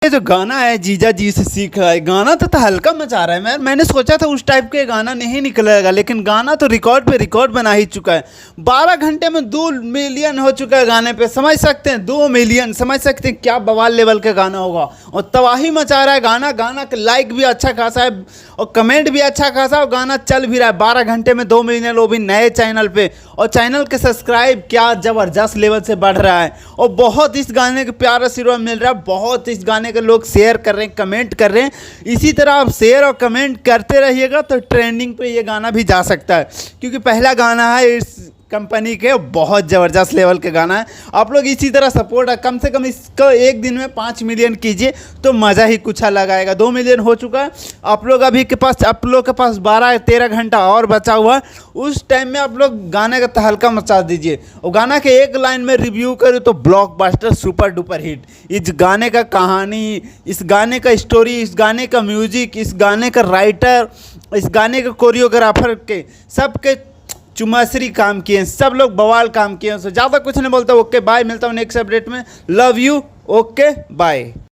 ये जो गाना है जीजा जी से सीख रहा है, गाना तो हल्का मचा रहा है। मैंने सोचा था उस टाइप के गाना नहीं निकलेगा, लेकिन गाना तो रिकॉर्ड पे रिकॉर्ड बना ही चुका है। 12 घंटे में 2 मिलियन हो चुका है गाने पे। समझ सकते हैं 2 मिलियन, समझ सकते हैं क्या बवाल लेवल का गाना होगा। और तबाही मचा रहा है गाना। गाना का लाइक भी अच्छा खासा है और कमेंट भी अच्छा खासा, और गाना चल भी रहा है 12 घंटे में 2 मिलियन, वो भी नए चैनल पे। और चैनल के सब्सक्राइब क्या ज़बरदस्त लेवल से बढ़ रहा है। और बहुत इस गाने के प्यार आशीर्वाद मिल रहा है, बहुत इस गाने के लोग शेयर कर रहे हैं, कमेंट कर रहे हैं। इसी तरह आप शेयर और कमेंट करते रहिएगा तो ट्रेंडिंग पे ये गाना भी जा सकता है, क्योंकि पहला गाना है इस कंपनी के, बहुत ज़बरदस्त लेवल के गाना है। आप लोग इसी तरह सपोर्ट, कम से कम इसको एक दिन में 5 मिलियन कीजिए तो मज़ा ही कुछ अलग आएगा। 2 मिलियन हो चुका है। आप लोग के पास 12-13 घंटा और बचा हुआ है। उस टाइम में आप लोग गाने का तहलका मचा दीजिए। और गाना के एक लाइन में रिव्यू करूँ तो ब्लॉकबस्टर सुपर डुपर हिट। इस गाने का कहानी, इस गाने का स्टोरी, इस गाने का म्यूजिक, इस गाने का राइटर, इस गाने का कोरियोग्राफर के सबके चुमासरी काम किए, सब लोग बवाल काम किए। ज़्यादा कुछ नहीं बोलता। ओके बाय, मिलता हूँ नेक्स्ट अपडेट में। Love you. Okay bye.